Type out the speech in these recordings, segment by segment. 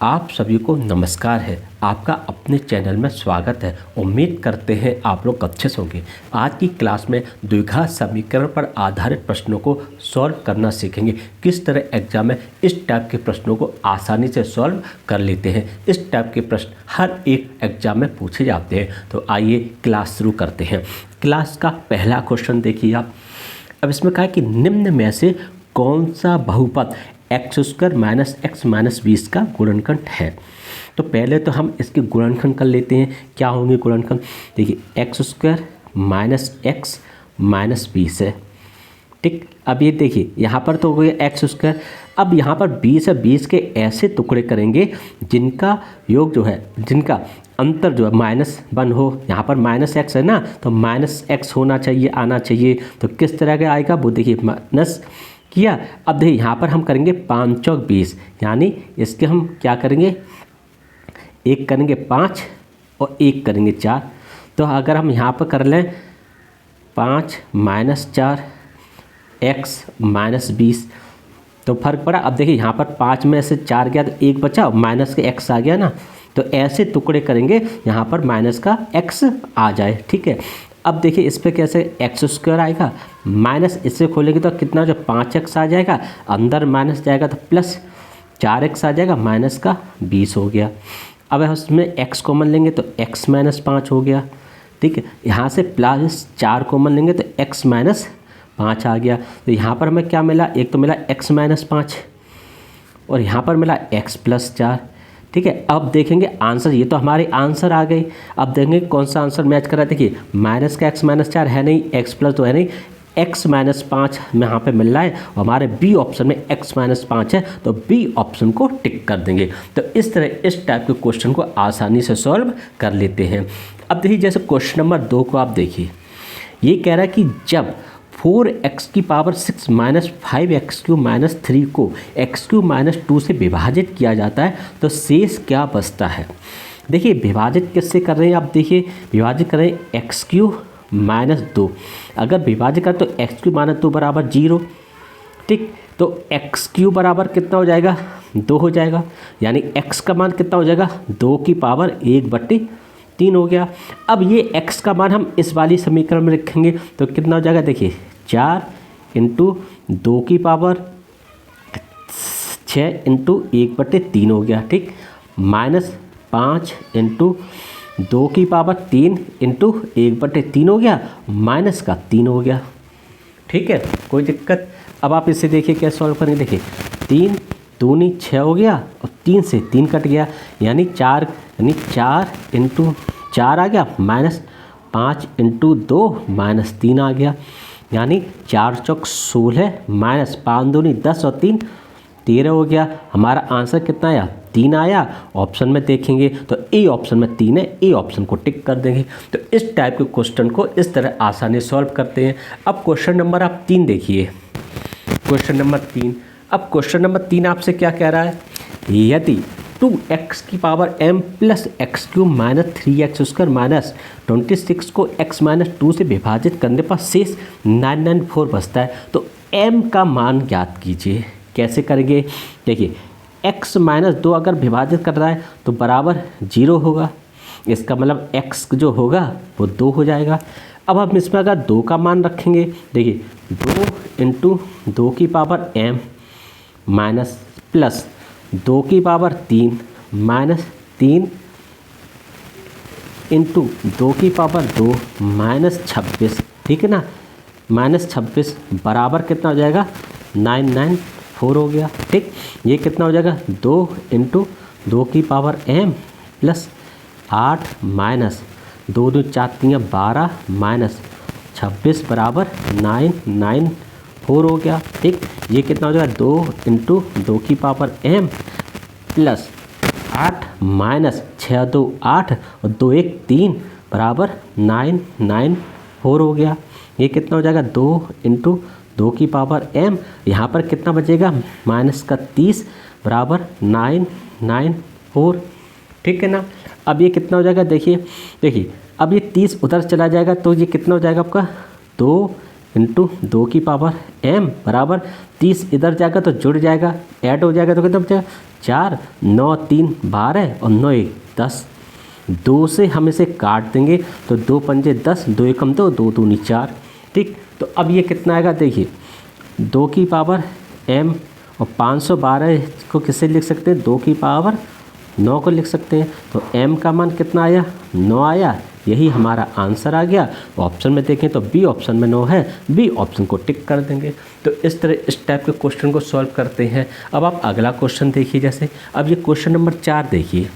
आप सभी को नमस्कार है। आपका अपने चैनल में स्वागत है। उम्मीद करते हैं आप लोग अच्छे से होंगे। आज की क्लास में द्विघात समीकरण पर आधारित प्रश्नों को सॉल्व करना सीखेंगे। किस तरह एग्जाम में इस टाइप के प्रश्नों को आसानी से सॉल्व कर लेते हैं। इस टाइप के प्रश्न हर एक एग्जाम में पूछे जाते हैं। तो आइए क्लास शुरू करते हैं। क्लास का पहला क्वेश्चन देखिए आप। अब इसमें कहा है कि निम्न में से कौन सा बहुपद x² माइनस एक्स माइनस 20 का गुणनखंड है। तो पहले तो हम इसके गुणनखंड कर लेते हैं। क्या होंगे गुणनखंड? देखिए x² माइनस एक्स माइनस 20 है, ठीक। अब ये देखिए यहाँ पर तो हो गया x²। अब यहाँ पर 20 है, 20 के ऐसे टुकड़े करेंगे जिनका योग जो है, जिनका अंतर जो है -1 हो। यहाँ पर -x है ना, तो -x होना चाहिए, आना चाहिए। तो किस तरह का आएगा वो देखिए, माइनस किया। अब देखिए यहाँ पर हम करेंगे 5 चौक 20, यानी इसके हम क्या करेंगे, एक करेंगे 5 और एक करेंगे 4। तो अगर हम यहाँ पर कर लें 5 माइनस 4 एक्स माइनस 20 तो फर्क पड़ा। अब देखिए यहाँ पर 5 में से 4 गया तो एक बचा, माइनस के x आ गया ना। तो ऐसे टुकड़े करेंगे यहाँ पर माइनस का x आ जाए, ठीक है। अब देखिए इस पर कैसे x² आएगा, माइनस इससे खोलेंगे तो कितना जो 5x आ जाएगा, अंदर माइनस जाएगा तो प्लस 4x आ जाएगा, माइनस का 20 हो गया। अब उसमें x कॉमन लेंगे तो x माइनस 5 हो गया, ठीक है। यहाँ से प्लस 4 कॉमन लेंगे तो x माइनस 5 आ गया। तो यहाँ पर हमें क्या मिला, एक तो मिला x माइनस 5 और यहाँ पर मिला x प्लस 4, ठीक है। अब देखेंगे आंसर, ये तो हमारे आंसर आ गई। अब देखेंगे कौन सा आंसर मैच कर रहा है। देखिए माइनस का x माइनस 4 है नहीं, x प्लस तो है नहीं, x माइनस 5 में यहाँ पे मिल रहा है और हमारे बी ऑप्शन में x माइनस 5 है, तो बी ऑप्शन को टिक कर देंगे। तो इस तरह इस टाइप के क्वेश्चन को आसानी से सॉल्व कर लेते हैं। अब देखिए जैसे क्वेश्चन नंबर 2 को आप देखिए, ये कह रहा है कि जब 4x की पावर 6 माइनस 5x³ माइनस 3 को x³ माइनस 2 से विभाजित किया जाता है तो शेष क्या बचता है। देखिए विभाजित किससे कर रहे हैं आप, देखिए विभाजित कर रहे हैं x³ माइनस 2। अगर विभाजित करें तो x³ माइनस 2 बराबर 0, ठीक। तो x³ बराबर कितना हो जाएगा, 2 हो जाएगा, यानी x का मान कितना हो जाएगा, 2 की पावर 1/3 हो गया। अब ये x का मान हम इस वाली समीकरण में रखेंगे तो कितना हो जाएगा, देखिए 4 × 2 की पावर 6 × 1/3 हो गया, ठीक। माइनस 5 × 2 की पावर 3 × 1/3 हो गया, माइनस का 3 हो गया, ठीक है, कोई दिक्कत। अब आप इसे देखिए कैसे सॉल्व करेंगे। देखिए 3 दूनी 6 हो गया और 3 से 3 कट गया, यानी 4 × 4 आ गया, माइनस 5 × 2 माइनस 3 आ गया, यानी 4 चौक 16 माइनस 5 दूनी 10 और 3 13 हो गया। हमारा आंसर कितना आया, 3 आया। ऑप्शन में देखेंगे तो ए ऑप्शन में 3 है, ए ऑप्शन को टिक कर देंगे। तो इस टाइप के क्वेश्चन को इस तरह आसानी से सॉल्व करते हैं। अब क्वेश्चन नंबर आप 3 देखिए, क्वेश्चन नंबर 3। अब क्वेश्चन नंबर 3 आपसे क्या कह रहा है, यदि 2x की power m plus x³ minus 3x² minus 26 को x माइनस 2 से विभाजित करने पर शेष 994 बचता है तो m का मान ज्ञात कीजिए। कैसे करेंगे, देखिए x माइनस 2 अगर विभाजित कर रहा है तो बराबर 0 होगा, इसका मतलब x जो होगा वो 2 हो जाएगा। अब हम इसमें अगर 2 का मान रखेंगे, देखिए 2 × 2 की पावर m माइनस प्लस 2 की पावर 3 माइनस 3 × 2 की पावर 2 माइनस 26, ठीक है ना, माइनस 26 बराबर कितना हो जाएगा, 994 हो गया, ठीक। ये कितना हो जाएगा, 2 × 2 की power m plus 8 minus 2 2 4 3 12 minus 26 बराबर 994 हो गया, ठीक। ये कितना हो जाएगा, 2 × 2 की पावर m प्लस 8 माइनस 6 2 8 और 2 1 3 बराबर 994 हो गया। ये कितना हो जाएगा, 2 × 2 की पावर m, यहाँ पर कितना बचेगा, माइनस का 30 बराबर 994, ठीक है ना। अब ये कितना हो जाएगा, देखिए अब ये 30 उधर चला जाएगा तो ये कितना हो जाएगा आपका, 2 इंटू 2 की पावर m बराबर 30 इधर जाएगा तो जुड़ जाएगा, ऐड हो जाएगा तो कितना बचेगा 4, 9 3 12 और 9 1 10। 2 से हम इसे काट देंगे तो 2 पंजे 10, 2 एकम 2, 2 दूनी 4। ठीक, तो अब ये कितना आएगा देखिए 2 की पावर m और 512 को किससे लिख सकते हैं 2 की पावर 9 को लिख सकते हैं। तो m का मान कितना आया 9 आया, यही हमारा आंसर आ गया। ऑप्शन में देखें तो बी ऑप्शन में 9 है, बी ऑप्शन को टिक कर देंगे। तो इस तरह इस टाइप के क्वेश्चन को सॉल्व करते हैं। अब आप अगला क्वेश्चन देखिए, जैसे अब ये क्वेश्चन नंबर 4 देखिए,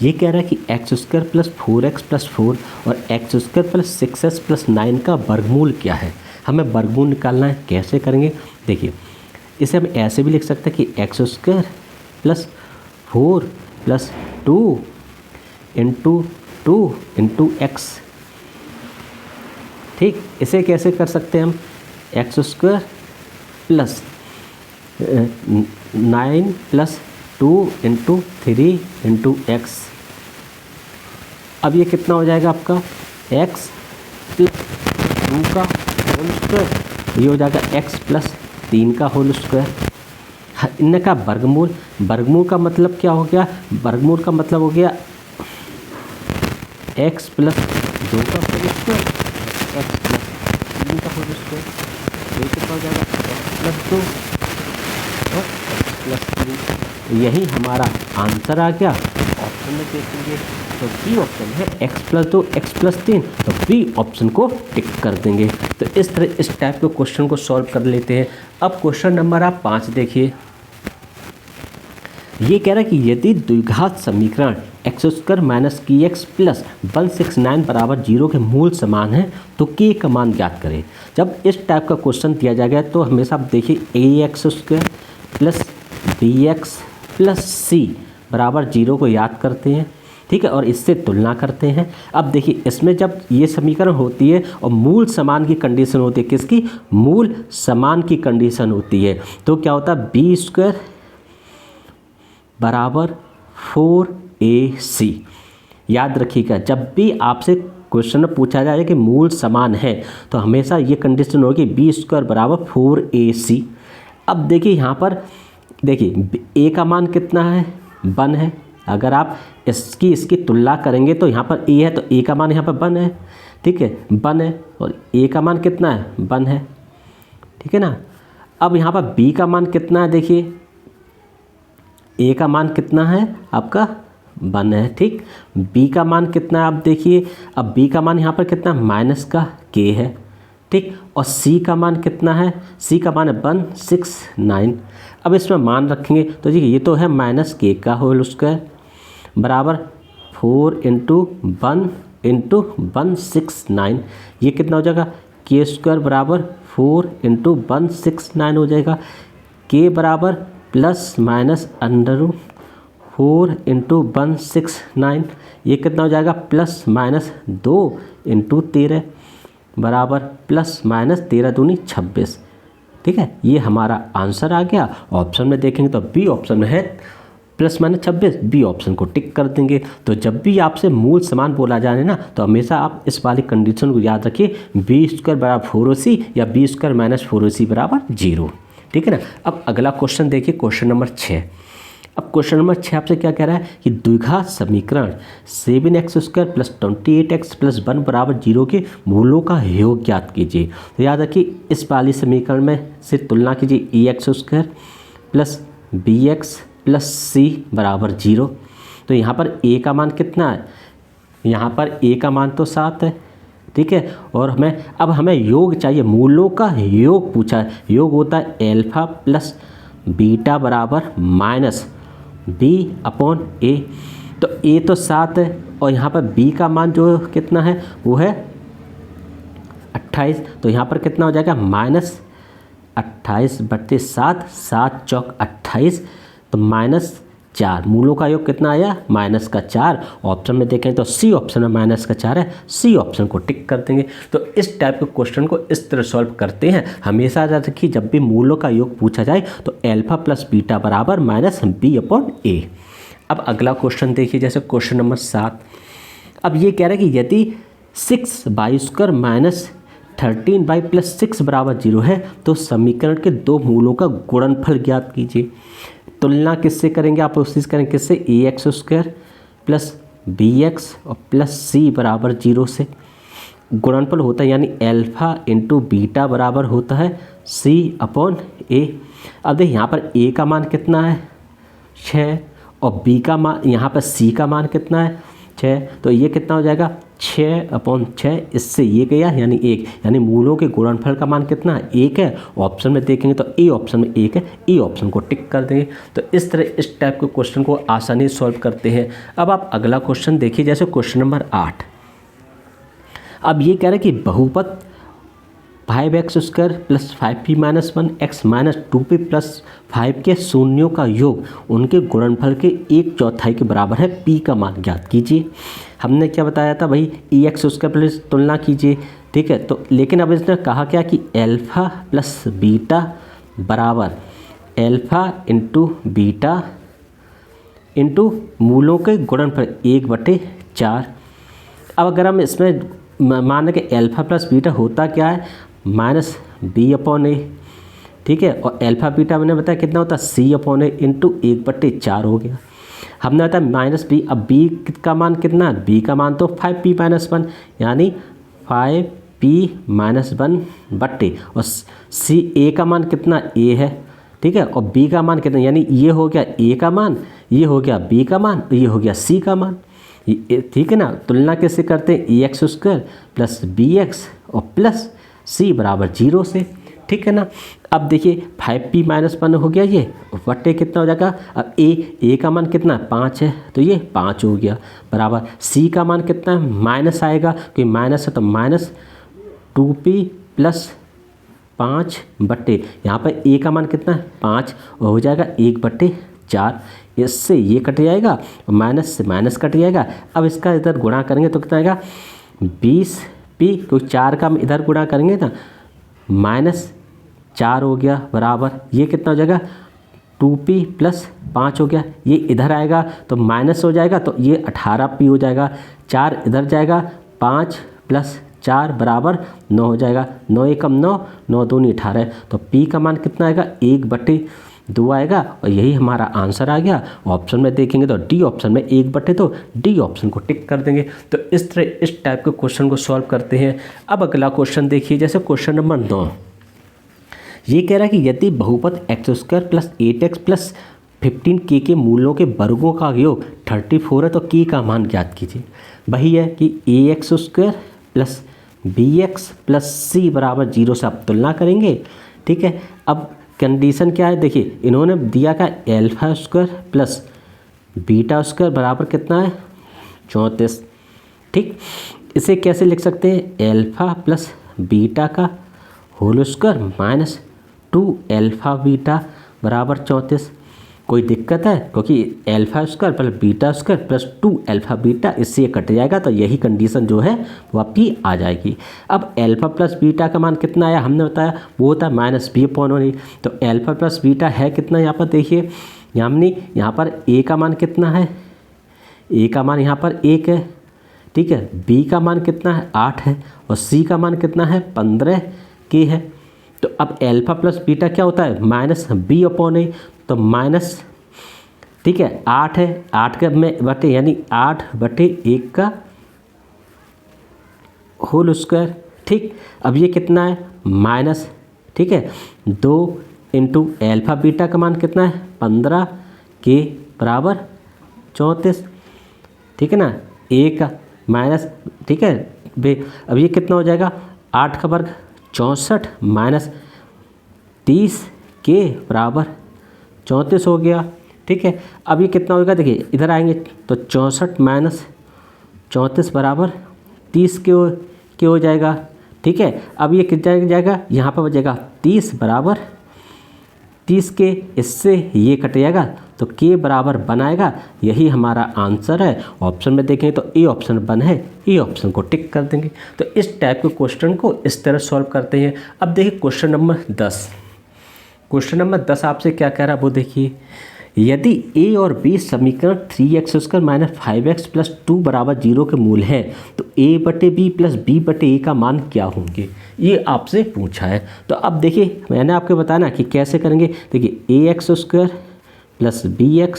ये कह रहा है कि x² प्लस 4x प्लस 4 और x² प्लस 6s प्लस 9 का वर्गमूल क्या है। हमें वर्गमूल निकालना है, कैसे करेंगे देखिए, इसे हम ऐसे भी लिख सकते हैं कि x² plus 4 plus 2 into 2 into x. ठीक, इसे कैसे कर सकते हैं हम x² plus 9 plus 2 into 3 into x. अब ये कितना हो जाएगा आपका x प्लस 2 का होल स्क्वायर, ये हो जाएगा x प्लस 3 का होल स्क्वायर। इनका वर्गमूल, वर्गमूल का मतलब क्या हो गया, वर्गमूल का मतलब हो गया x प्लस 2 का होल स्क्वायर, x प्लस 3 का होल स्क्वायर। ये कितना हो जाएगा x प्लस 2 और x प्लस 3। यही हमारा आंसर आ गया। ऑप्शन में देखेंगे तो बी ऑप्शन है x प्लस 2 x प्लस 3, तो बी ऑप्शन को टिक कर देंगे। तो इस तरह इस टाइप के क्वेश्चन को सॉल्व कर लेते हैं। अब क्वेश्चन नंबर आप 5 देखिए, ये कह रहा है कि यदि द्विघात समीकरण x² माइनस की एक्स प्लस 169 बराबर 0 के मूल समान है तो k का मान ज्ञात करें। जब इस टाइप का क्वेश्चन दिया जाएगा तो हमेशा आप देखिए ax² plus bx plus c बराबर 0 को याद करते हैं, ठीक है, और इससे तुलना करते हैं। अब देखिए इसमें जब ये समीकरण होती है और मूल समान की कंडीशन होती है, किसकी, मूल समान की कंडीशन होती है, तो क्या होता है b² बराबर 4ac। याद रखिएगा, जब भी आपसे क्वेश्चन में पूछा जाए कि मूल समान है तो हमेशा ये कंडीशन होगी b² बराबर 4ac। अब देखिए यहाँ पर देखिए a का मान कितना है 1 है। अगर आप इसकी तुलना करेंगे तो यहाँ पर a है तो a का मान यहाँ पर 1 है, ठीक है 1 है, और a का मान कितना है 1 है, ठीक है ना। अब यहाँ पर b का मान कितना है, देखिए a का मान कितना है आपका 1 है, ठीक। b का मान कितना है आप देखिए, अब b का मान यहाँ पर कितना माइनस का k है, ठीक, और c का मान कितना है, c का मान है 169। अब इसमें मान रखेंगे तो देखिए ये तो है माइनस k का होल स्क्वायर बराबर 4 इंटू 1 इंटू 169। ये कितना हो जाएगा k² बराबर 4 इंटू 169 हो जाएगा। k बराबर प्लस माइनस √4 इंटू 169, ये कितना हो जाएगा प्लस माइनस 2 इंटू 13 बराबर प्लस माइनस 13 दूनी 26, ठीक है। ये हमारा आंसर आ गया। ऑप्शन में देखेंगे तो बी ऑप्शन में है प्लस माइनस 26, बी ऑप्शन को टिक कर देंगे। तो जब भी आपसे मूल समान बोला जाए ना तो हमेशा आप इस वाली कंडीशन को याद रखिए, b² बराबर 4ac या b² माइनस 4ac बराबर 0, ठीक है ना। अब अगला क्वेश्चन देखिए, क्वेश्चन नंबर 6। अब क्वेश्चन नंबर 6 आपसे क्या कह रहा है कि द्विघात समीकरण 7x² प्लस 28x प्लस 1 बराबर 0 के मूलों का योग ज्ञात कीजिए। तो याद रखिए इस वाली समीकरण में से तुलना कीजिए ax² plus bx plus c बराबर 0। तो यहाँ पर a का मान कितना है, यहाँ पर a का मान तो 7 है, ठीक है, और हमें योग चाहिए, मूलों का योग पूछा है। योग होता है एल्फा प्लस बीटा बराबर माइनस b/a। तो a तो 7 है और यहाँ पर b का मान जो कितना है वो है 28। तो यहाँ पर कितना हो जाएगा माइनस 28/7, 7 चौक 28, तो -4। मूलों का योग कितना आया माइनस का 4। ऑप्शन में देखें तो सी ऑप्शन में माइनस का 4 है, सी ऑप्शन को टिक कर देंगे। तो इस टाइप के क्वेश्चन को इस तरह सॉल्व करते हैं। हमेशा याद रखिए जब भी मूलों का योग पूछा जाए तो एल्फा प्लस बीटा बराबर -b/a। अब अगला क्वेश्चन देखिए, जैसे क्वेश्चन नंबर 7। अब ये कह रहा है कि यदि 6y² माइनस 13y+6 बराबर 0 है तो समीकरण के दो मूलों का गुणनफल ज्ञात कीजिए। तुलना किससे करेंगे आप? कोशिश करेंगे किससे? ax² प्लस bx और प्लस c बराबर 0 से। गुणनफल होता है यानी अल्फा इंटू बीटा बराबर होता है c/a। अब देखिए यहाँ पर a का मान कितना है? 6 और b का मान, यहाँ पर c का मान कितना है? 6। तो ये कितना हो जाएगा? 6/6। इससे ये गया यानी 1, यानी मूलों के गुणनफल का मान कितना है? 1 है। ऑप्शन में देखेंगे तो ए ऑप्शन में 1 है, ए ऑप्शन को टिक कर देंगे। तो इस तरह इस टाइप के क्वेश्चन को आसानी से सॉल्व करते हैं। अब आप अगला क्वेश्चन देखिए, जैसे क्वेश्चन नंबर 8। अब ये कह रहे हैं कि बहुपद 5x² plus 5p minus 1 x minus 2p plus 5 के शून्यों का योग उनके गुणनफल के 1/4 के बराबर है, p का मान ज्ञात कीजिए। हमने क्या बताया था भाई? ax² प्लस तुलना कीजिए, ठीक है। तो लेकिन अब इसने कहा क्या कि अल्फ़ा प्लस बीटा बराबर अल्फ़ा इंटू बीटा इंटू मूलों के गुणनफल 1/4। अब अगर हम इसमें मान कि अल्फ़ा प्लस बीटा होता क्या है? -b/a, ठीक है। और अल्फ़ा बीटा मैंने बताया कितना होता है? c/a इंटू 1/4 हो गया। हमने बताया -b। अब b का मान कितना है? b का मान तो 5p माइनस 1 यानी 5p माइनस 1/, और c a का मान कितना? a है, ठीक है। और b का मान कितना? यानी ये हो गया a का मान, ये हो गया b का मान, ये हो गया c का मान, ठीक है ना। तुलना कैसे करते हैं? ax² प्लस bx और प्लस c बराबर 0 से, ठीक है ना। अब देखिए 5p माइनस 1 हो गया, ये बट्टे कितना हो जाएगा? अब a का मान कितना? 5 है, तो ये 5 हो गया बराबर c का मान कितना है? माइनस आएगा, क्योंकि माइनस है तो माइनस 2p प्लस 5 बट्टे यहाँ पर a का मान कितना है? 5, और हो जाएगा 1/4। इससे ये कट जाएगा और माइनस से माइनस कट जाएगा। अब इसका इधर गुणा करेंगे तो कितना आएगा? 20p, क्योंकि 4 का हम इधर गुणा करेंगे ना, -4 हो गया बराबर ये कितना हो जाएगा? 2p प्लस 5 हो गया। ये इधर आएगा तो माइनस हो जाएगा, तो ये 18p हो जाएगा। 4 इधर जाएगा, 5 प्लस 4 बराबर 9 हो जाएगा। 9 एकम 9, 9 दूनी 18। तो p का मान कितना आएगा? 1/2 आएगा, और यही हमारा आंसर आ गया। ऑप्शन में देखेंगे तो डी ऑप्शन में 1/2, तो डी ऑप्शन को टिक कर देंगे। तो इस तरह इस टाइप के क्वेश्चन को सॉल्व करते हैं। अब अगला क्वेश्चन देखिए, जैसे क्वेश्चन नंबर 9। ये कह रहा है कि यदि बहुपद x² plus 8x plus 15k के मूलों के वर्गों का योग 34 है तो k का मान ज्ञात कीजिए। वही है कि ax² plus bx plus c बराबर 0 से आप तुलना करेंगे, ठीक है। अब कंडीशन क्या है? देखिए इन्होंने दिया का α² प्लस β² बराबर कितना है? 34, ठीक। इसे कैसे लिख सकते हैं? अल्फ़ा प्लस बीटा का होल स्क्वायर माइनस 2α β बराबर 34। कोई दिक्कत है? क्योंकि α² प्लस β² प्लस 2α β, इससे ये कट जाएगा, तो यही कंडीशन जो है वो आपकी आ जाएगी। अब अल्फ़ा प्लस बीटा का मान कितना आया? हमने बताया वो होता है -b/a। तो अल्फ़ा प्लस बीटा है कितना? यहाँ पर देखिए, यहाँ पर a का मान कितना है? a का मान यहाँ पर 1 है, ठीक है। b का मान कितना है? 8 है, और c का मान कितना है? 15k है। तो अब अल्फ़ा प्लस बीटा क्या होता है? -b/a, तो माइनस, ठीक है, 8 है, 8 का में बटे यानी 8/1 का होल स्क्वायर, ठीक। अब ये कितना है? माइनस, ठीक है, 2 इंटू अल्फ़ा बीटा का मान कितना है? 15k बराबर 34, ठीक है ना। a का माइनस, ठीक है। अब ये कितना हो जाएगा? 8 का वर्ग 64 माइनस 30k बराबर 34 हो गया, ठीक है। अब ये कितना होगा? देखिए इधर आएंगे तो 64 माइनस 34 बराबर 30 के हो जाएगा, ठीक है। अब ये कितना जाएगा? यहाँ पर बचेगा 30 बराबर 30k, इससे ये कट जाएगा तो k बराबर बनाएगा। यही हमारा आंसर है। ऑप्शन में देखें तो ए ऑप्शन बन है, ए ऑप्शन को टिक कर देंगे। तो इस टाइप के क्वेश्चन को इस तरह सॉल्व करते हैं। अब देखिए क्वेश्चन नंबर 10। क्वेश्चन नंबर 10 आपसे क्या कह रहा है वो देखिए। यदि ए और बी समीकरण 3x² माइनस 5x प्लस 2 बराबर 0 के मूल हैं तो a बटे बी प्लस बी बटे ए का मान क्या होंगे, ये आपसे पूछा है। तो अब देखिए मैंने आपको बताया ना कि कैसे करेंगे। देखिए ax² plus bx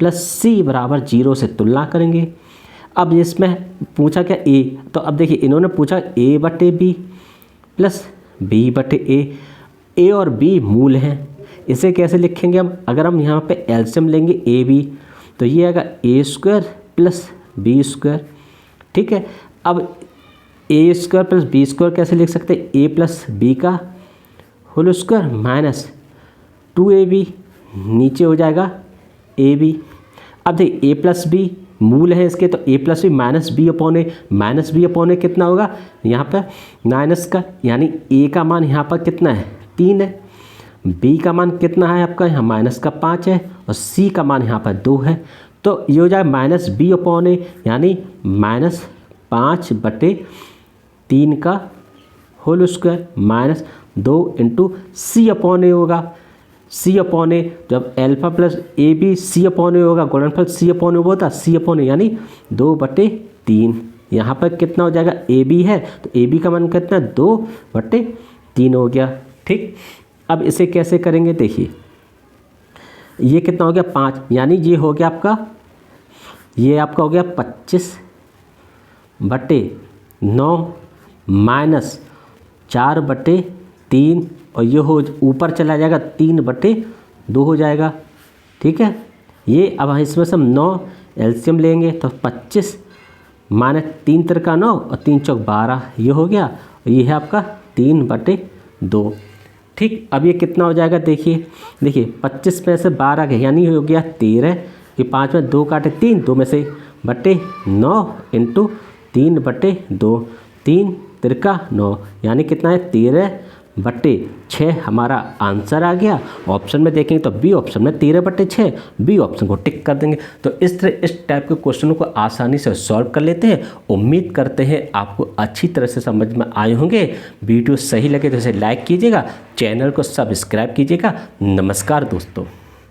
plus c बराबर 0 से तुलना करेंगे। अब इसमें पूछा क्या a, तो अब देखिए इन्होंने पूछा a बटे बी प्लस b बटे ए और b मूल हैं। इसे कैसे लिखेंगे हम, अगर हम यहाँ पे एलसीएम लेंगे ए बी तो ये आएगा a² प्लस b²। ठीक है, अब a² प्लस b² कैसे लिख सकते हैं, a प्लस बी का होल स्क्वायर माइनस 2ab, नीचे हो जाएगा ab। अब देखिए a प्लस बी मूल है इसके, तो a plus b minus b upon a कितना होगा यहाँ पर माइनस का, यानी a का मान यहाँ पर कितना है 3 है, b का मान कितना है आपका यहाँ माइनस का 5 है और c का मान यहाँ पर 2 है। तो ये हो जाए माइनस बी अपॉन ए, यानी माइनस 5/3 का whole square minus 2 into c upon a होगा। सी अपॉन ए जब alpha plus a b c upon a होगा, गुणनफल सी अपॉन ए होता सी अपॉन ए, यानी 2/3। यहाँ पर कितना हो जाएगा ए बी है तो ए बी का मान कितना 2/3 हो गया। ठीक, अब इसे कैसे करेंगे, देखिए ये कितना हो गया 5, यानी ये हो गया आपका, ये आपका हो गया 25/9 माइनस 4/3 और ये हो ऊपर चला जाएगा 3/2 हो जाएगा। ठीक है, ये अब इसमें से हम 9 एलसीएम लेंगे तो 25 माइनस 3 तिरका 9 और 3 चौक 12, ये हो गया। ये है आपका 3/2। ठीक, अब ये कितना हो जाएगा, देखिए 25 में से 12 गए यानी हो गया 13, कि 5 में 2 काटे 3, 2 में से बटे 9 इंटू 3/2, 3 तिरका 9 यानी कितना है 13/6 हमारा आंसर आ गया। ऑप्शन में देखेंगे तो बी ऑप्शन में 13/6, बी ऑप्शन को टिक कर देंगे। तो इस तरह इस टाइप के क्वेश्चनों को आसानी से सॉल्व कर लेते हैं। उम्मीद करते हैं आपको अच्छी तरह से समझ में आए होंगे। वीडियो सही लगे तो इसे लाइक कीजिएगा, चैनल को सब्सक्राइब कीजिएगा। नमस्कार दोस्तों।